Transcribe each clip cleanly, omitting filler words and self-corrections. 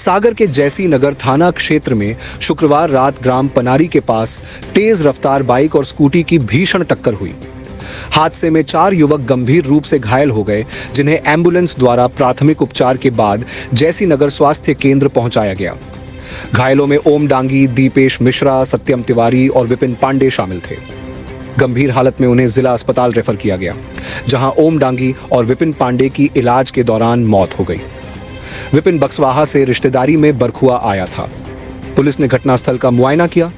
सागर के जैसी नगर थाना क्षेत्र में शुक्रवार रात ग्राम पनारी के पास तेज रफ्तार बाइक और स्कूटी की भीषण टक्कर हुई। हादसे में 4 युवक गंभीर रूप से घायल हो गए, जिन्हें एम्बुलेंस द्वारा प्राथमिक उपचार के बाद जैसी नगर स्वास्थ्य केंद्र पहुंचाया गया। घायलों में ओम डांगी, दीपेश मिश्रा, सत्यम तिवारी और विपिन पांडे शामिल थे। गंभीर हालत में उन्हें जिला अस्पताल रेफर किया गया, जहां ओम डांगी और विपिन पांडे की इलाज के दौरान मौत हो गई। विपिन बक्सवाहा से रिश्तेदारी में बरखुआ आया था। पुलिस ने घटनास्थल का मुआयना किया।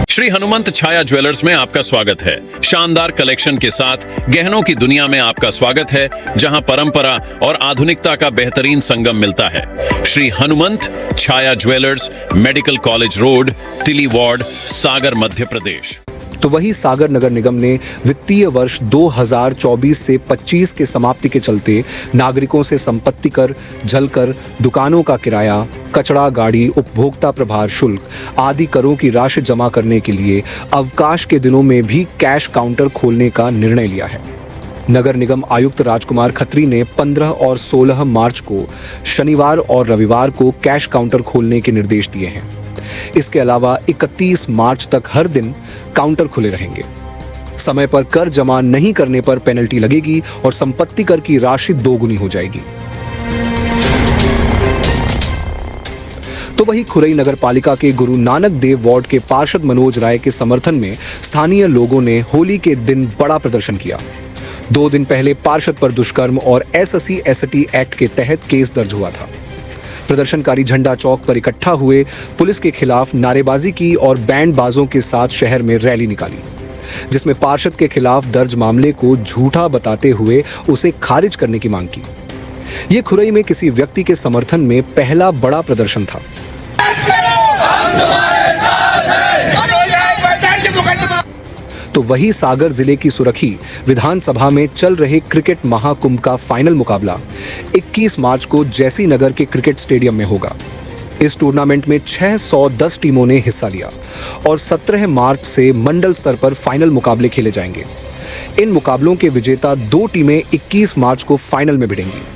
श्री हनुमंत छाया ज्वेलर्स में आपका स्वागत है। शानदार कलेक्शन के साथ गहनों की दुनिया में आपका स्वागत है, जहां परंपरा और आधुनिकता का बेहतरीन संगम मिलता है। श्री हनुमंत छाया ज्वेलर्स, मेडिकल कॉलेज रोड, तिली वार्ड, सागर, मध्य प्रदेश। तो वही सागर नगर निगम ने वित्तीय वर्ष 2024 से 25 के समाप्ति के चलते नागरिकों से संपत्ति कर, जल कर, दुकानों का किराया, कचरा गाड़ी, उपभोक्ता प्रभार शुल्क आदि करों की राशि जमा करने के लिए अवकाश के दिनों में भी कैश काउंटर खोलने का निर्णय लिया है। नगर निगम आयुक्त राजकुमार खत्री ने 15 और 16 मार्च को शनिवार और रविवार को कैश काउंटर खोलने के निर्देश दिए हैं। इसके अलावा 31 मार्च तक हर दिन काउंटर खुले रहेंगे। समय पर कर जमा नहीं करने पर पेनल्टी लगेगी और संपत्ति कर की राशि दोगुनी हो जाएगी। तो वही खुरई नगर पालिका के गुरु नानक देव वार्ड के पार्षद मनोज राय के समर्थन में स्थानीय लोगों ने होली के दिन बड़ा प्रदर्शन किया। 2 दिन पहले पार्षद पर दुष्कर्म और SC/ST एक्ट के तहत केस दर्ज हुआ था। प्रदर्शनकारी झंडा चौक पर इकट्ठा हुए, पुलिस के खिलाफ नारेबाजी की और बैंड बाजों के साथ शहर में रैली निकाली, जिसमें पार्षद के खिलाफ दर्ज मामले को झूठा बताते हुए उसे खारिज करने की मांग की। यह खुरई में किसी व्यक्ति के समर्थन में पहला बड़ा प्रदर्शन था। तो वही सागर जिले की सुरखी विधानसभा में चल रहे क्रिकेट महाकुंभ का फाइनल मुकाबला 21 मार्च को जैसी नगर के क्रिकेट स्टेडियम में होगा। इस टूर्नामेंट में 610 टीमों ने हिस्सा लिया और 17 मार्च से मंडल स्तर पर फाइनल मुकाबले खेले जाएंगे। इन मुकाबलों के विजेता 2 टीमें 21 मार्च को फाइनल में भिड़ेंगी।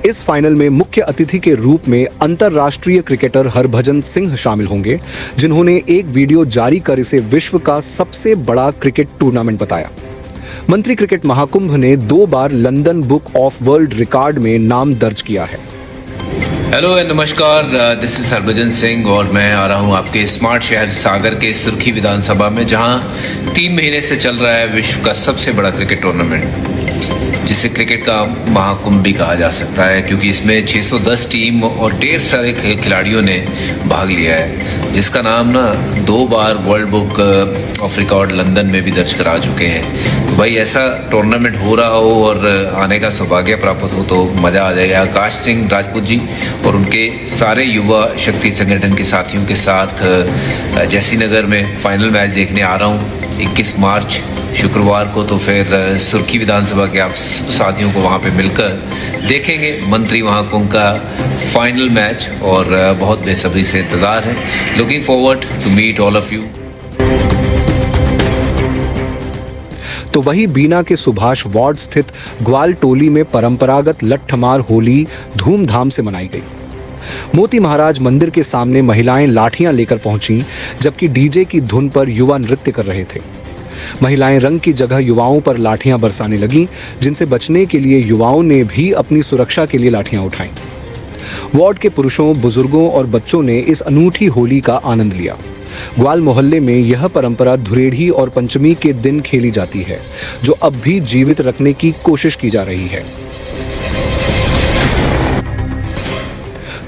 इस फाइनल में मुख्य अतिथि के रूप में अंतर्राष्ट्रीय क्रिकेटर हरभजन सिंह शामिल होंगे, जिन्होंने एक वीडियो जारी कर इसे विश्व का सबसे बड़ा क्रिकेट टूर्नामेंट बताया। मंत्री क्रिकेट महाकुंभ ने 2 बार London book of world record में नाम दर्ज किया है। हेलो एंड नमस्कार, दिस इज हरभजन सिंह और मैं आ रहा हूं आपके स्मार्ट शहर सागर के सुर्खी विधानसभा में, जहां 3 महीने से चल रहा है विश्व का सबसे बड़ा क्रिकेट टूर्नामेंट, जिसे क्रिकेट का महाकुंभ भी कहा जा सकता है, क्योंकि इसमें 610 टीम और ढेर सारे खिलाड़ियों ने भाग लिया है, जिसका नाम ना 2 बार world book of record London में भी दर्ज करा चुके हैं। तो भाई ऐसा टूर्नामेंट हो रहा हो और आने का सौभाग्य प्राप्त हो तो मज़ा आ जाएगा। आकाश सिंह राजपूत जी और उनके सारे युवा शक्ति संगठन के साथियों के साथ जैसी नगर में फाइनल मैच देखने आ रहा हूँ 21 मार्च शुक्रवार को। तो फिर सुर्खी विधानसभा के आप साथियों को वहाँ पे मिलकर देखेंगे मंत्री महाकुंभ का फाइनल मैच और बहुत बेसब्री से इंतज़ार है। Looking forward to meet all of you. तो वही बीना के सुभाष वार्ड स्थित ग्वाल टोली में परंपरागत लट्ठमार होली धूमधाम से मनाई गई। मोती महाराज मंदिर के सामने महिलाएं लाठियां लेकर पहुंची, जबकि डीजे की धुन पर युवा नृत्य कर रहे थे। महिलाएं रंग की जगह युवाओं पर लाठियां बरसाने लगीं, जिनसे बचने के लिए युवाओं ने भी अपनी सुरक्षा के लिए लाठियां उठाईं। वार्ड के पुरुषों, बुजुर्गों और बच्चों ने इस अनूठी होली का आनंद लिया। ग्वाल मोहल्ले में यह परंपरा धुरेढ़ी और पंचमी के दिन खेली जाती है, जो अब भी जीवित रखने की कोशिश की जा रही है।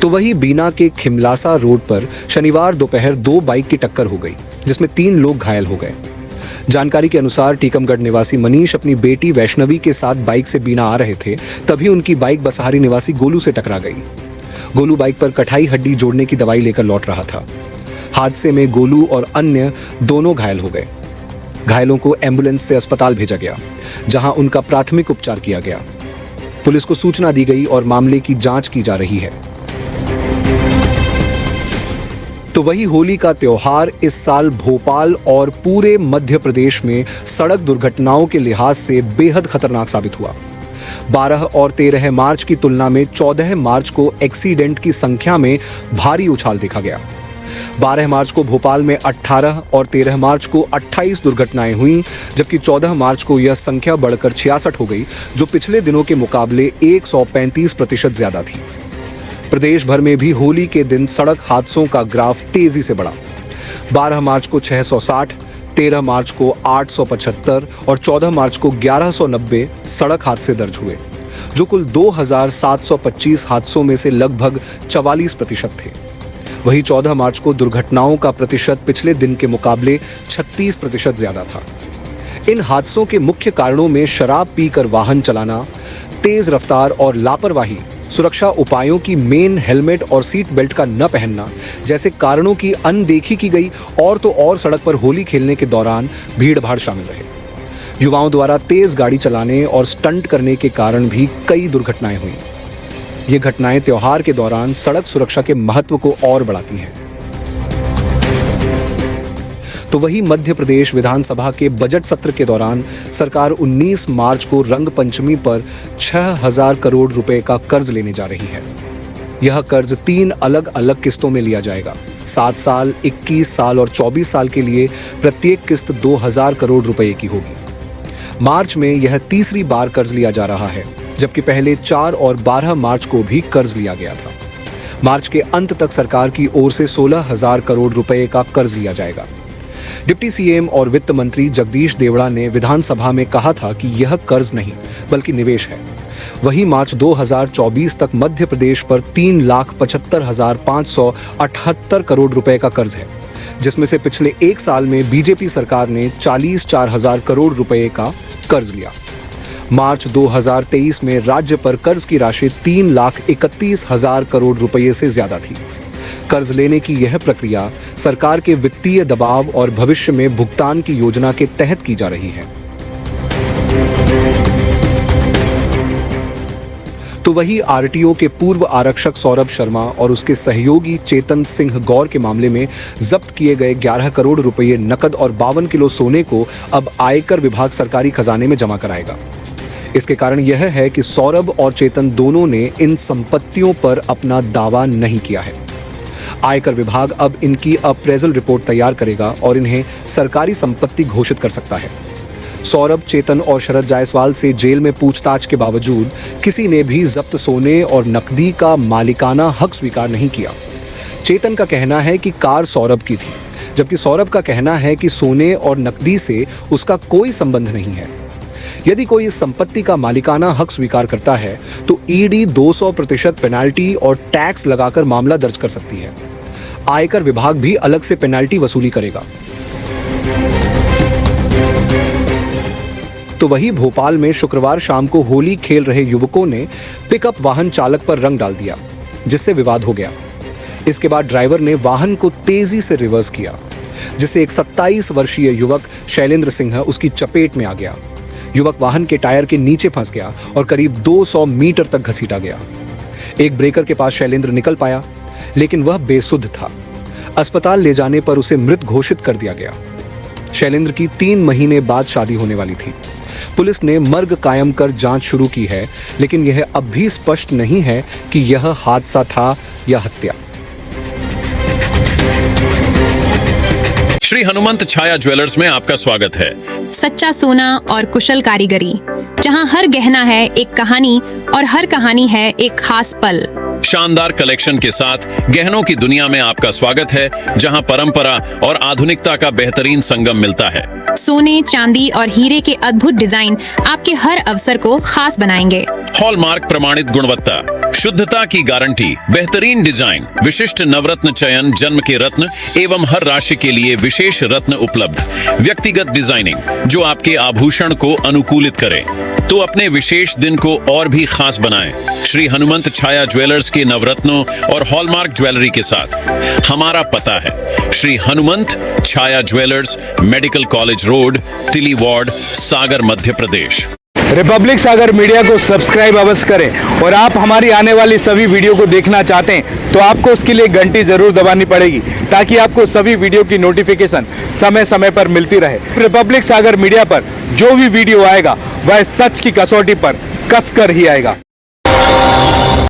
तो वही बीना के खिमलासा रोड पर शनिवार दोपहर 2 बाइक की टक्कर हो गई, जिसमें 3 लोग घायल हो गए। जानकारी के अनुसार टीकमगढ़ निवासी मनीष अपनी बेटी वैष्णवी के साथ बाइक से बीना आ रहे थे, तभी उनकी बाइक बसहारी निवासी गोलू से टकरा गई। गोलू बाइक पर कटाई हड्डी जोड़ने की दवाई लेकर लौट रहा था। हादसे में गोलू और अन्य दोनों घायल हो गए। घायलों को एम्बुलेंस से अस्पताल भेजा गया, जहां उनका प्राथमिक उपचार किया गया। पुलिस को सूचना दी गई और मामले की जांच की जा रही है। तो वही होली का त्योहार इस साल भोपाल और पूरे मध्य प्रदेश में सड़क दुर्घटनाओं के लिहाज से बेहद खतरनाक साबित हुआ। 12 और 13 मार्च की तुलना में 14 मार्च को एक्सीडेंट की संख्या में भारी उछाल देखा गया। 12 मार्च को भोपाल में 18 और 13 मार्च को 28 दुर्घटनाएं हुई, जबकि 14 मार्च को यह संख्या बढ़कर 66 हो गई, जो पिछले दिनों के मुकाबले 135% ज्यादा थी। प्रदेश भर में भी होली के दिन सड़क हादसों का ग्राफ तेजी से बढ़ा। 12 मार्च को 660, 13 मार्च को 875 और 14 मार्च को 1190 सड़क हादसे दर्ज हुए, जो कुल 2725 हादसों में से लगभग 44% थे। वहीं 14 मार्च को दुर्घटनाओं का प्रतिशत पिछले दिन के मुकाबले 36% ज्यादा था। इन हादसों के मुख्य कारणों में शराब पीकर वाहन चलाना, तेज रफ्तार और लापरवाही, सुरक्षा उपायों की मेन हेलमेट और सीट बेल्ट का न पहनना जैसे कारणों की अनदेखी की गई, और तो और सड़क पर होली खेलने के दौरान भीड़-भाड़ शामिल रहे। युवाओं द्वारा तेज गाड़ी चलाने और स्टंट करने के कारण भी कई दुर्घटनाएं हुई। ये घटनाएं त्योहार के दौरान सड़क सुरक्षा के महत्व को और बढ़ाती हैं। तो वही मध्य प्रदेश विधानसभा के बजट सत्र के दौरान सरकार 19 मार्च को रंग पंचमी पर 6000 करोड़ रुपए का कर्ज लेने जा रही है। यह कर्ज 3 अलग अलग किस्तों में लिया जाएगा। 7 साल, 21 साल और 24 साल के लिए प्रत्येक किस्त 2000 करोड़ रुपए की होगी। मार्च में यह तीसरी बार कर्ज लिया जा रहा है, जबकि पहले 4 और 12 मार्च को भी कर्ज लिया गया था। मार्च के अंत तक सरकार की ओर से 16000 करोड़ रुपए का कर्ज लिया जाएगा। डिप्टी सीएम और वित्त मंत्री जगदीश देवड़ा ने विधानसभा में कहा था कि यह कर्ज नहीं बल्कि निवेश है। वही मार्च 2024 तक मध्य प्रदेश पर 3,75,578 करोड़ रुपए का कर्ज है, जिसमें से पिछले एक साल में बीजेपी सरकार ने 44,000 करोड़ रुपए का कर्ज लिया। मार्च 2023 में राज्य पर कर्ज की राशि 3,31,000 करोड़ रुपए से ज्यादा थी। कर्ज लेने की यह प्रक्रिया सरकार के वित्तीय दबाव और भविष्य में भुगतान की योजना के तहत की जा रही है। तो वही आरटीओ के पूर्व आरक्षक सौरभ शर्मा और उसके सहयोगी चेतन सिंह गौर के मामले में जब्त किए गए 11 करोड़ रुपए नकद और 52 किलो सोने को अब आयकर विभाग सरकारी खजाने में जमा कराएगा। इसके कारण यह है कि सौरभ और चेतन दोनों ने इन संपत्तियों पर अपना दावा नहीं किया है। आयकर विभाग अब इनकी अप्रेजल रिपोर्ट तैयार करेगा और इन्हें सरकारी संपत्ति घोषित कर सकता है। सौरभ, चेतन और शरद जायसवाल से जेल में पूछताछ के बावजूद किसी ने भी जब्त सोने और नकदी का मालिकाना हक स्वीकार नहीं किया। चेतन का कहना है कि कार सौरभ की थी, जबकि सौरभ का कहना है कि सोने और नकदी से उसका कोई संबंध नहीं है। यदि कोई इस संपत्ति का मालिकाना हक स्वीकार करता है तो ईडी 200% पेनाल्टी और टैक्स लगाकर मामला दर्ज कर सकती है। आयकर विभाग भी अलग से पेनाल्टी वसूली करेगा। तो वही भोपाल में शुक्रवार शाम को होली खेल रहे युवकों ने पिकअप वाहन चालक पर रंग डाल दिया, जिससे विवाद हो गया। इसके बाद ड्राइवर ने वाहन को तेजी से रिवर्स किया, जिससे एक 27 वर्षीय युवक शैलेंद्र सिंह उसकी चपेट में आ गया। युवक वाहन के टायर के नीचे फंस गया और करीब 200 मीटर तक घसीटा गया। एक ब्रेकर के पास शैलेंद्र निकल पाया, लेकिन वह बेसुध था। अस्पताल ले जाने पर उसे मृत घोषित कर दिया गया। शैलेंद्र की 3 महीने बाद शादी होने वाली थी। पुलिस ने मर्ग कायम कर जांच शुरू की है, लेकिन यह अब भी स्पष्ट नहीं है कि यह हादसा था या हत्या। श्री हनुमंत छाया ज्वेलर्स में आपका स्वागत है। सच्चा सोना और कुशल कारीगरी, जहां हर गहना है एक कहानी और हर कहानी है एक खास पल। शानदार कलेक्शन के साथ गहनों की दुनिया में आपका स्वागत है, जहां परंपरा और आधुनिकता का बेहतरीन संगम मिलता है। सोने, चांदी और हीरे के अद्भुत डिजाइन आपके हर अवसर को खास बनाएंगे। हॉलमार्क प्रमाणित गुणवत्ता, शुद्धता की गारंटी, बेहतरीन डिजाइन, विशिष्ट नवरत्न चयन, जन्म के रत्न एवं हर राशि के लिए विशेष रत्न उपलब्ध। व्यक्तिगत डिजाइनिंग जो आपके आभूषण को अनुकूलित करे, तो अपने विशेष दिन को और भी खास बनाएं। श्री हनुमंत छाया ज्वेलर्स के नवरत्नों और हॉलमार्क ज्वेलरी के साथ हमारा पता है श्री हनुमंत छाया ज्वेलर्स, मेडिकल कॉलेज रोड, तिली वार्ड, सागर, मध्य प्रदेश। रिपब्लिक सागर मीडिया को सब्सक्राइब अवश्य करें और आप हमारी आने वाली सभी वीडियो को देखना चाहते हैं तो आपको उसके लिए घंटी जरूर दबानी पड़ेगी, ताकि आपको सभी वीडियो की नोटिफिकेशन समय समय पर मिलती रहे। रिपब्लिक सागर मीडिया पर जो भी वीडियो आएगा वह सच की कसौटी पर कसकर ही आएगा।